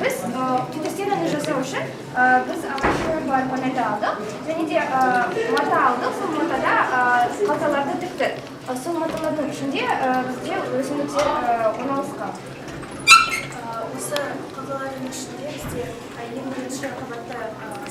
Biz fitosferani жасау үшін biz авашер бар панелді алдық және де мата алдық. Сол матада қалталарды тіктік. Сол маталардың ішінде бізде өсімдіктер орналасқан. Осы қалталардың ішінде бізде ең бірінші қабатта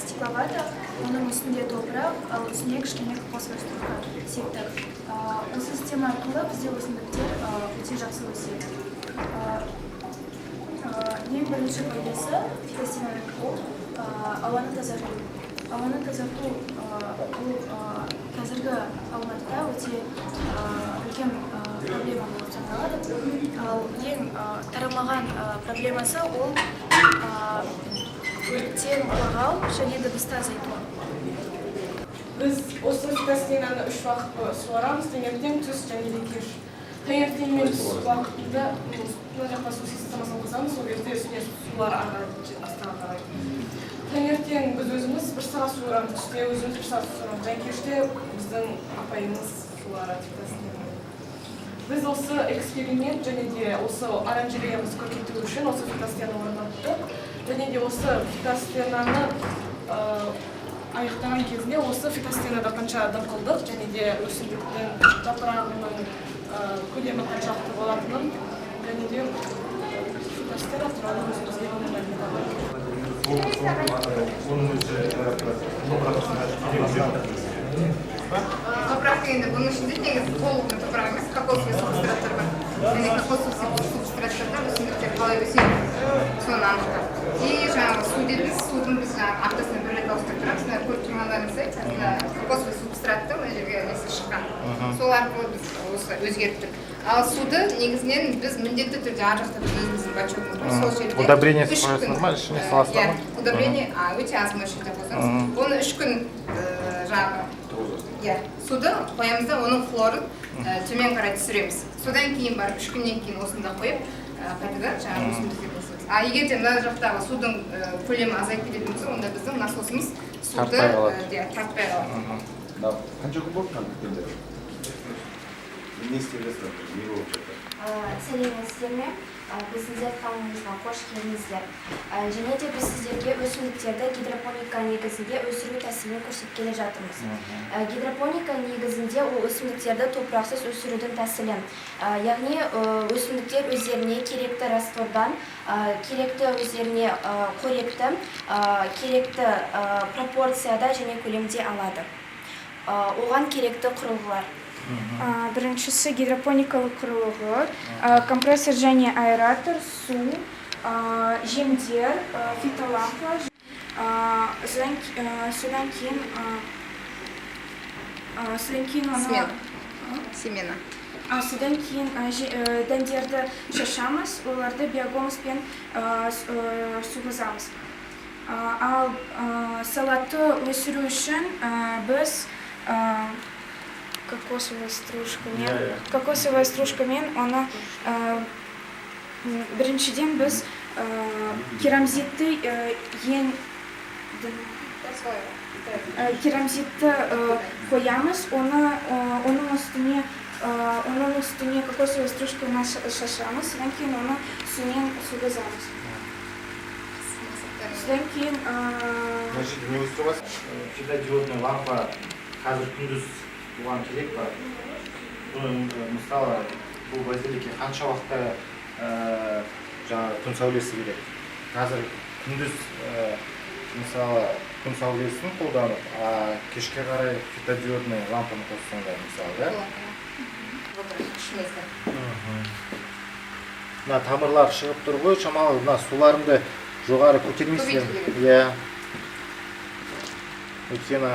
стекловата, оның үстінде топырақ, ал үстіне кішкене қос өсімдік септік. Осы система арқылы бізде өсімдіктер өте жақсы өседі. Ең бірінші пайдасы фитосфераның ол ауаны тазарту. Ауаны тазарту бұл қазіргі алматыда өте үлкен проблема болып саналады. Ал ең тарамаған проблемасы ол өрттен қорғау және дыбысты азайту. Біз осы фитосфераны 3 уақыт суарамыз, таңертең, түс және де кеш. Таңертең мен түс уақытында мына жақта су системасын қосамыз, сол кезде үстіне сулар астыға қарайды. Таңертең біз өзіміз 1 сағат суарамыз, түсте өзіміз 1 сағат суарамыз, және кеште біздің апайымыз сулары фитосфераны. Біз осы эксперимент және де осы оранжереямызды көркейту үшін осы фитосфераны орнаттық. Және де осы фитосфераны аяқтаған кезінде осы фитосферада қанша адым қылдық және де өсімдіктің жапырағының көлемі қаншалықты болатынын және де фитосфера туралы өзімізге мәлімет алды. Топырақ дегенде бұның ішінде негізі толық топырақ емес, кокосовый субстраттар бар. Және кокосовый субстраттарда өсімдіктер қалай өседі, соны анықтап. И жаңағы су дедіңіз, судың біз аптасына 1 рет ауыстырып тұрамыз. Көріп тұрғандарыңыздай, кокосовый субстраттың мына жерге несі шыққан. Сол арқылы біз осы өзгерттік. Ал суды негізінен біз міндетті түрде ар жақта біз өзіміздің бачогымыз бар. Сол жерде удобрение саласыз нормально, ішіне саласыз ба? Удобрение өте аз мөлшерде қосамыз. Оны 3 күн жаңағы суды қоямыз да, оның хлорын төмен қарай түсіреміз. Содан кейін барып 3 күннен кейін осында қойып қайтадан жаңағы өсімдіктерді қосамыз. Егер де мына жақтағы судың көлемі азайып кететін болса, онда біздің насосымыз суды тартпай қалады. Қанша күн болды қандай? Не істеп не болып жатыр? Сәлеметсіздер ме? Біздің зертханамызға қош келдіңіздер. Және де біз сіздерге өсімдіктерді гидропоника негізінде өсіру тәсілін көрсеткелі жатырмыз. Гидропоника негізінде ол өсімдіктерді топырақсыз өсірудің тәсілі. Яғни өсімдіктер өздеріне керекті раствордан, керекті өздеріне қоректі, керекті пропорцияда және көлемде алады. Оған керекті құрылғылар. Біріншісі гидропоникалық құрылғы, компрессор және аэратор, су, жемдер, фитолампа, содан кейін Семена. Содан кейін дәндерді шашамыз, оларды биогумуспен суғызамыз. Ал салатты өсіру үшін біз кокосовая стружкамен оны біріншіден біз керамзитті қоямыз, оның үстіне кокосовая стружканы шашамыз, содан кейін оны сумен суғызамыз. Содан кейін фитодиодный лампа қазір күндіз оған керек па? Мысалы, бұл базиликке қанша уақытта күн сәулесі керек? Қазір күндіз мысалы күн сәулесін қолданып, кешке қарай фитодиодный лампаны қоссаңдар, мысалы, да? Мына тамырлар шығып тұр ғой, шамалы суларымды жоғары көтермейсіздер. Иә. Өйткені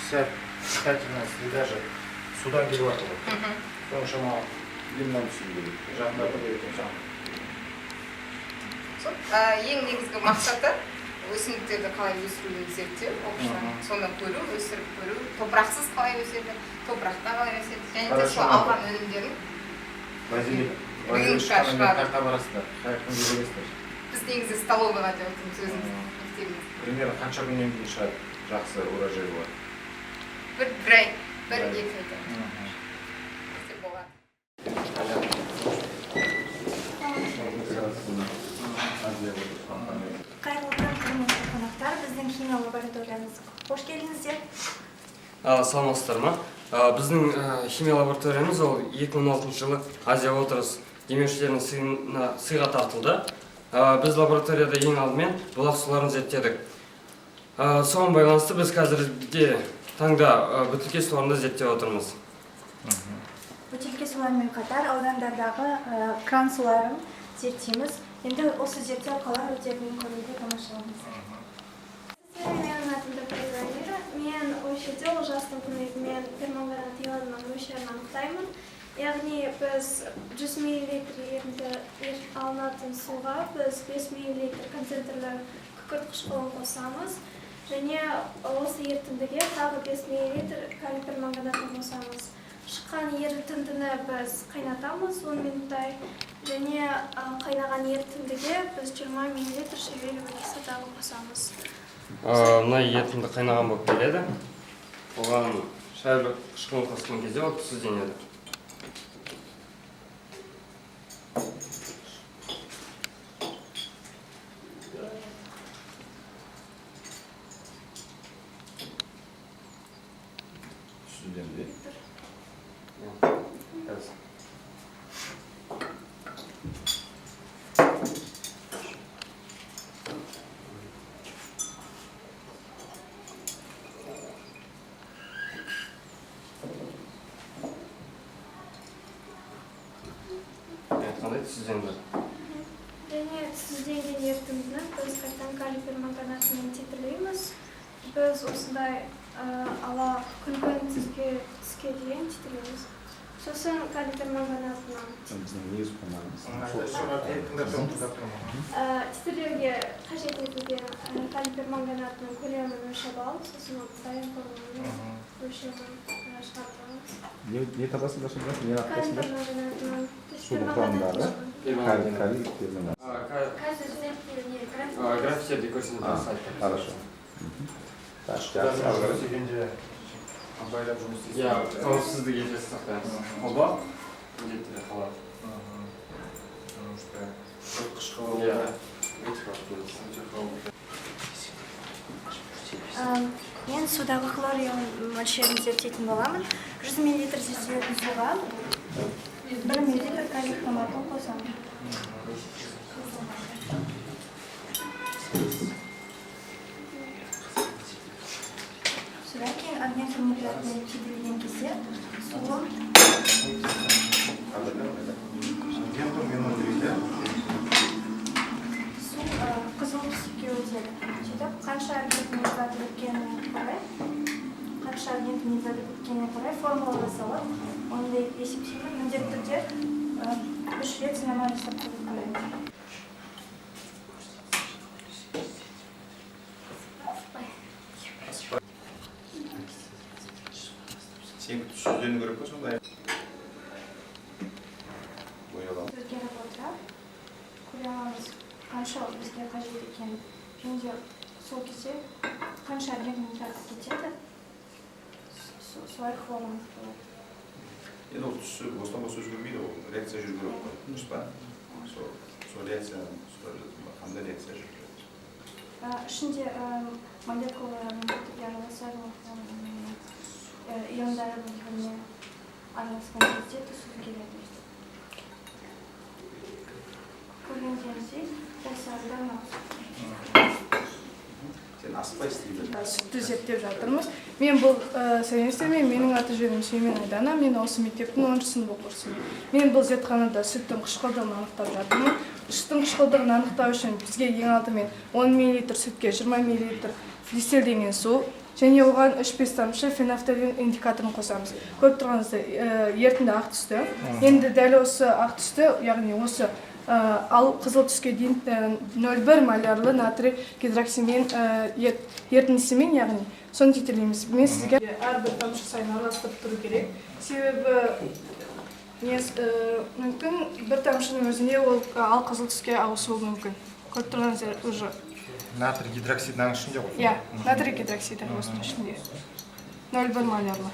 вся питательность даже судан келіп жатыр ғой. Соның шамалы лимнан түсу керек. Жағындарды беретін жағын. Ең негізгі мақсаты өсімдіктерді қалай өсіруді зерттеу, соны көру, өсіріп көру, топырақсыз қалай өседі, топырақта қалай өседі, және де сол алған өнімдерін. Биылға шығады. Қайда барасыздар? Қай күнде келесіздер? Біз негізі столовыйға деп отырмыз өзіміз мектебіміз. Примерно қанша күннен кейін шығады? Жақсы урожай болады. бір ай, бір-екі айда. Істеп болады. Қайырлы күн, құрметті қонақтар, біздің химия лабораториямызға қош келдіңіздер. Саламатсыздар ма? Біздің химия лабораториямыз ол 2016 жылы Азия отырыс демеушілерінің сыйға тартылды. Біз лабораторияда ең алдымен бұлақ суларын зерттедік. Соған байланысты біз қазірде таңда бөтелке суларында зерттеп отырмыз. Бөтелке сулармен қатар аудандардағы кран суларын зерттейміз. Енді осы зерттеу қалай өтетінін көруге тамашаламыз. Менің атым доктор Замира. Мен осы жерде ужасный көмегімен перманганат ионының мөлшерін анықтаймын. Яғни біз 100 мл алынатын суға біз 5 мл концентрлі күкірт қышқылын қосамыз. Және осы ерітіндіге тағы 5 мл калий перманганатын қосамыз. Шыққан ерітіндіні біз қайнатамыз 10 минуттай. Және қайнаған ерітіндіге біз 20 мл шевелі өтесі тағы қосамыз. Мына ерітінді қайнаған болып келеді. Оған шайлы қышқылын қосқан кезде ол түзленеді. Süzüldü. Қандай түзленді? Және түзленген ерітіндіні біз қайтадан калий перманганатымен титрлейміз. Біз осындай ала күн түске дейін титрлейміз. Сосын калий перманганатынан титрлеуге қажет етілген калий перманганатының көлемін өлшеп алып, сосын дайын формуламен өлшемін шығартамыз. Ne tabasında şimdi? Ne Калий yapıyorsun? перманганатының Sulu kuramları. Kali перманганат. Графиктерде көрсетілген сайттар. Хорошо. Так, Даже сейчас. сегенде абайлап жұмыс істейсіз. Иә, қауіпсіздік ережесі сақтаймыз. Оба міндетті қалады. Потому что қышқылы Иә. Мен судағы хлор ионының мөлшерін зерттейтін боламын. 100 мл зерттелетін суға 1 мл калий хроматын қосамын. Содан кейін огня термометріне киделген кезде суы қызыл түске өтеді. Сөйтіп, қанша аргентинизатор өткеніне қарай формула жасалып, оны есептеймін. Міндетті түрде 3 рет сынама жасап көріп. Sen süzüldüğünü görüp musun? Boyalım. Өзгеріп отырып, көре аламыз қанша бізге қажет екенін. Және де сол кезде қанша аргентинизатор кетеді, солай хлорамыз болады. Ya da o tüsü, Boston'da süzülmüyor o. Reaksiya жүргізіп қой. Дұрыс па? Сол реакцияны қандай реакция жүргізеді? Ішінде молекулалардың араласады, иондардың біріне араласқан кезде түсіп келеді. Көргендеріңіздей, осы арада Sen aspa istейді. Сүтті зерттеп жатырмыз. Мен бұл сәлеметсіздер, менің аты жөнім Сүймен Айдана, мен осы мектептің 10-шы сынып оқушысымын. Мен бұл зертханада сүттің қышқылдығын анықтап жатырмын. Сүттің қышқылдығын анықтау үшін бізге ең алдымен 10 мл сүтке 20 мл дистелденген су және оған 3-5 тамшы фенофталин индикаторын қосамыз. Көріп тұрғаныңыздай ерітінді ақ түсті. Енді дәл осы ақ түсті, яғни осы ал қызыл түске дейін 0,1 молярлы натрий гидроксимен ерітіндісімен, яғни соны титрлейміз. Мен сізге әрбір тамшы сайын араластырып тұру керек. Себебі мүмкін бір тамшының өзіне ол алқызыл түске ауысуы мүмкін. Көріп тұрғаныңыздар уже. Натрий гидроксидінің ішінде ғой? Иә, натрий гидроксиді осының ішінде. 0,1 молярлы.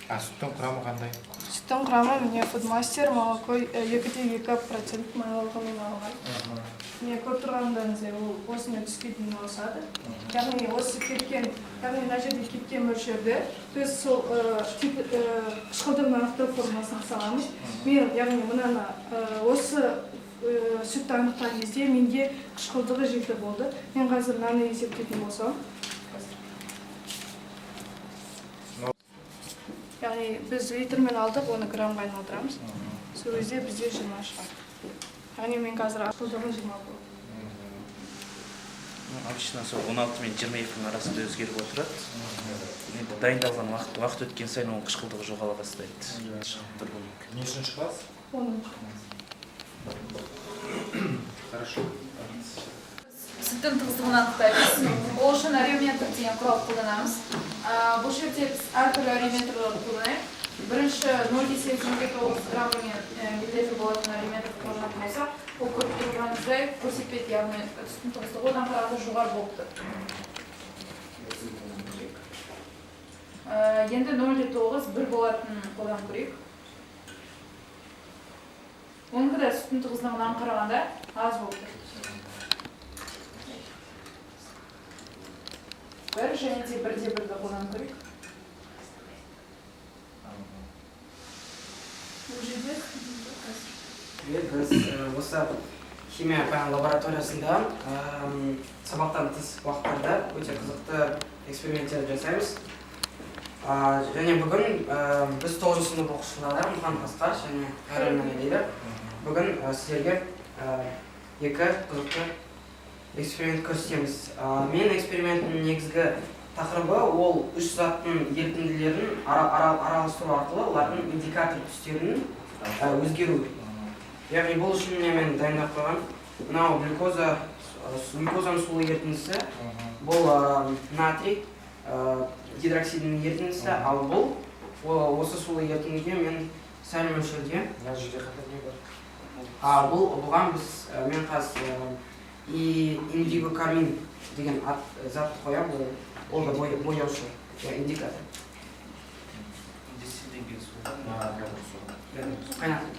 А сүттің құрамы қандай? Сүттің құрамы міне фудмастер молоко 2,2% майлылығымен алған. Міне көріп тұрғандарыңыздай ол осыны түске дейін ауысады. Яғни осы кеткен, яғни мына жерде кеткен мөлшерді біз сол қышқылдың анықтау формуласын саламыз. Мен яғни мынаны осы сүтті анықтаған кезде менде қышқылдығы 7 болды. Мен қазір мынаны есептейтін болсам. Яғни біз литрмен алдық, оны граммға айналдырамыз. Сол кезде бізде 20 шығады. Яғни мен қазір қышқылдығы 20 болды. Обычно сол 16 мен 22 арасында өзгеріп отырады. Енді дайындалған уақыт өткен сайын ол қышқылдығы жоғала бастайды. Нешінші класс? 10-шы. Хорошо. Сүттің тығыздығын анықтаймыз. Ол үшін ареометр деген құрал қолданамыз. Бұл жерде біз әртүрлі ареометрлерді қолданайық. Бірінші 0,89 грамммен миллилитр болатын ареометр қолданатын болса, ол көріп тұрғаныңыздай көрсетпейді, яғни сүттің тығыздығы одан қарағанда жоғары болып тұр. Енді 0,9 бір болатын қолданып көрейік. Оның да сүттің тығыздығынан қарағанда аз болып тұр. Бір және де бірде бірді қолданып көрейік. Біз осы химия пән лабораториясында сабақтан тыс уақыттарда өте қызықты эксперименттер жасаймыз. Және бүгін біз 9 сынып оқушылары Мұхан Асқар және Қайран Әлейлі бүгін сіздерге екі қызықты эксперимент көрсетеміз. Мен эксперименттің негізгі тақырыбы ол үш заттың ерітінділерін араластыру арқылы олардың индикатор түстерінің өзгеру. Яғни бұл үшін мен дайындап қойған. Мынау глюкозаның сулы ерітіндісі, бұл натрий гидроксидінің ерітіндісі, ал бұл осы сулы ерітіндіге мен сәл мөлшерде. Бұған мен қазір индигокамин деген затты қоям, ол да бояушы, индикатор. Қайнатып.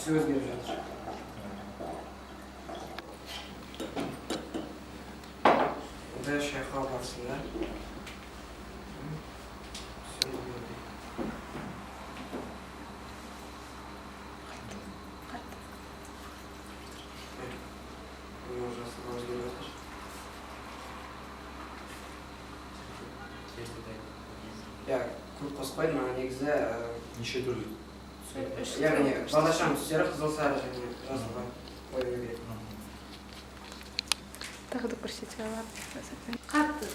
Түсі өзгеріп жатыр. Бұда шайқау барысында көп қоспайды, маған негізі неше түрлі? Яғни балдашаның түстері қызыл сары және жасылға қою керек. Тағы да көрсете алам. Қатты.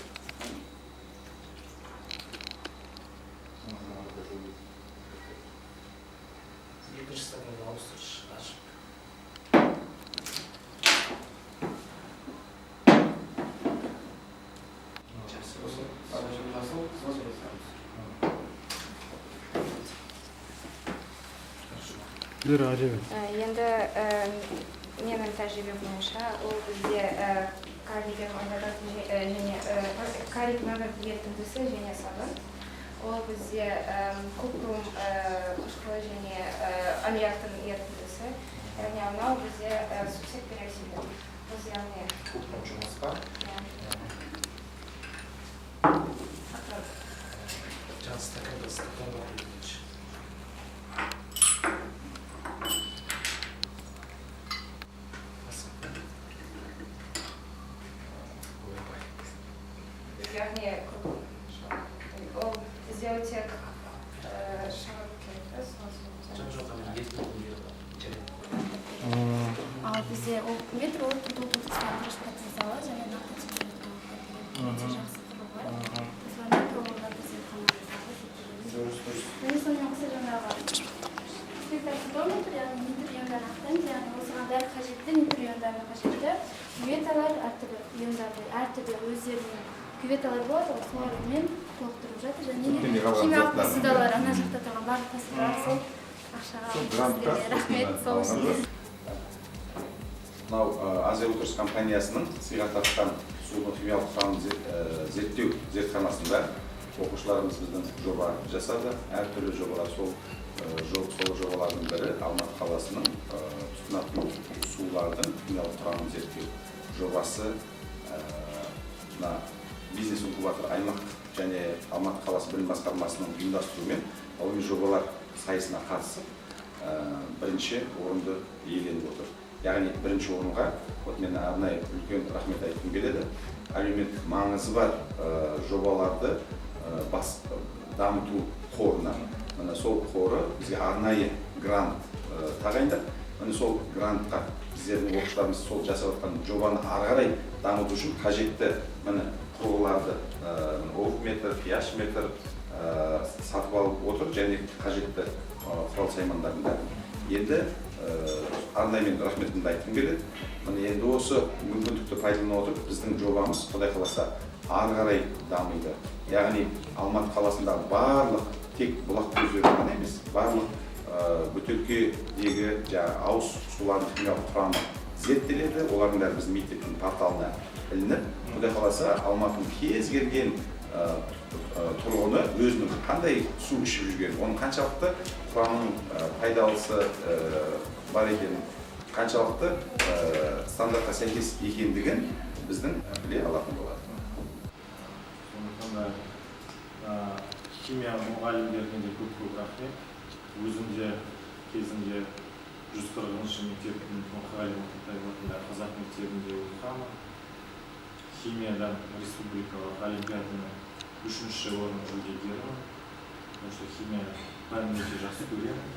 Екінші стаканға ауыстырыш ашып. Енді менің тәжірибе бойынша ол бізде калийден ойнататын және калий нөмір ерітіндісі және сабын. Ол бізде купрум қышқылы және аммиактың ерітіндісі. Яғни анау бізде сутек пероксиді. Біз яғни купрум жұмыс бар. Жаңа стаканға өтінші. Яғни ол бізде өтек шағып кетті. Жоқ, бізде ол метро тұтастандырыш потенциалы және нақты температура жақсы құру бар. Мысалы метрода бізде және сонымен қоса жаңағы спектротометр, яғни нейтрон иондар яғни осыған дәл қажетті нейтрон иондарына қажетті кюветалар әртүрлі иондарды әртүрлі өздерінің кюветалар болады, солармен толықтырып жатыр және химиялық посудалар ана жақта тұрған барлық посудалар сол ақшаға рахмет сол үшін. Мынау Азия Утрс компаниясының сыйға тартқан судың химиялық құрамын зерттеу зертханасында оқушыларымыз біздің жоба жасады. Әртүрлі жобалар сол жобалардың бірі Алматы қаласының тұтынатын сулардың химиялық құрамын зерттеу жобасы. Бизнес инкубатор аймақ және Алматы қаласы білім басқармасының ұйымдастыруымен ғылыми жобалар сайысына қатысып, бірінші орынды иеленіп отыр. Яғни бірінші орынға мен арнайы үлкен рахмет айтқым келеді. Әлеуметтік маңызы бар жобаларды дамыту қорына. Сол қоры бізге арнайы грант тағайындап, сол грантқа біздердің оқушыларымыз сол жасап жатқан жобаны ары қарай дамыту үшін қажетті құрылғыларды офметр, пH-метр сатып алып отыр және қажетті құрал саймандардың бәрін. Енді арнаймен рахметімді айтқым келеді. Енді осы мүмкіндікті пайдалана отырып, біздің жобамыз Құдай қаласа ары қарай дамиды. Яғни Алматы қаласындағы барлық тек бұлақ көздері ғана емес, барлық бөтелкедегі ауыз сулардың химиялық құрамы зерттеледі. Олардың бәрі біздің мектептің порталына ілініп, Құдай қаласа Алматының кез келген тұрғыны өзінің қандай су ішіп жүрген, оның қаншалықты құрамының пайдалысы бар екенін, қаншалықты стандартқа сәйкес екендігін біздің біле алатын болады. Сондықтан да химия мұғалімдеріне де көп рахмет. Өзім де кезінде 140-шы мектептің мұғалімі қазақ мектебінде оқығанмын. Химиядан республикалық олимпиаданың 3-ші орын жүлдегерімін. Потому что химия пәнін өте жақсы көремін.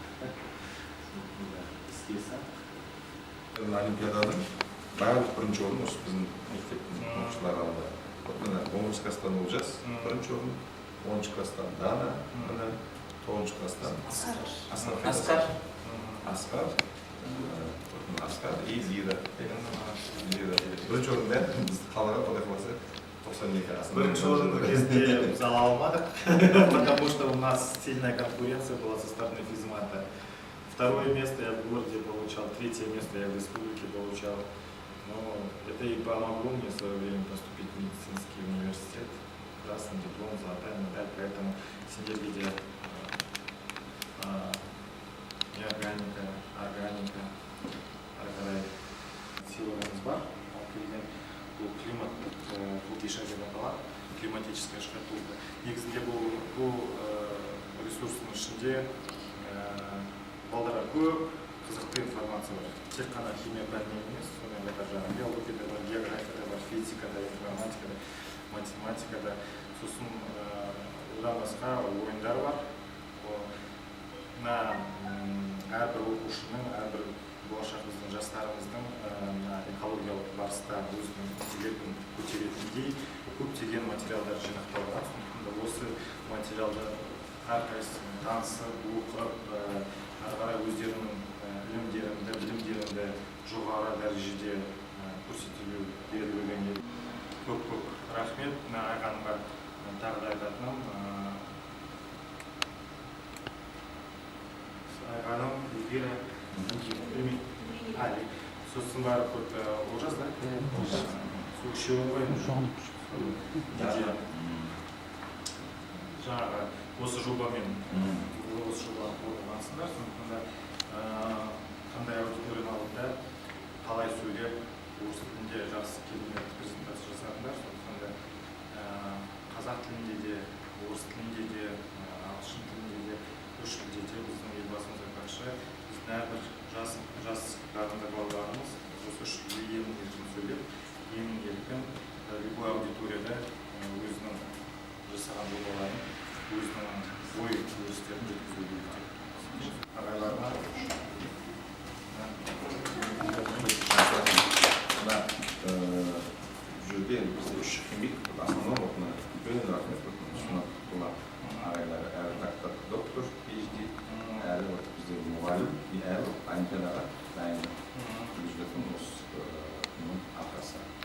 Олимпиаданың барлық бірінші орын осы біздің мектептің оқушылары алды. 10-шы класстан Олжас бірінші орын, 10-шы класстан Дана, 9-шы класстан Асқар и Лира. Бірінші орын бәрі біз қалаға Құдай қаласа 92. Бірінші орынды кезінде біз ала алмадық, потому что у нас сильная конкуренция была со стороны физмата. Второе место я в городе получал, третье место я в республике получал. Но это и помогло мне в свое время поступить в медицинский университет. Красный диплом, золотая медаль, поэтому синергия органика, силовый бар, бұл климат, бұл кешенге аталады, климатическая шкатулка. Негізінде бұл ресурстың ішінде балдарға көп қызықты информация бар. Тек қана химия пәнінен емес, сонымен қатар жаңағы биологияда бар, географияда бар, физикада, информатикада, математикада, сосын одан басқа ойындар бар. Әрбір оқушының, әрбір болашақ біздің жастарымыздың экологиялық барыста өзінің интеллектін көтеретіндей көптеген материалдар жинақталған. Сондықтан осы материалды әрқайсысы танысып, оқып, ары қарай өздерінің білімдерінде жоғары дәрежеде көрсетілу берілген. Көп рахмет. Айғанымға тағы да айтатыным. Айғаным, Эльвира, Али. Сосын бары көп Олжас, да? Сол үшеуін ғой? Жаңағы осы жобамен қорғансыңдар, сондықтан да қандай аудиторияны алында қалай сөйлеп, орыс тілінде жақсы келмет презентация жасадыңдар, сондықтан да қазақ тілінде де, орыс тілінде де, ағылшын тілінде де, үш тілде де біздің елбасымыз айтпақшы, біздің әрбір жас дарынды балаларымыз осы үш тілде емін-еркін сөйлеп, емін-еркін любой аудиторияда өзінің жасаған жобаларын, өзінің ой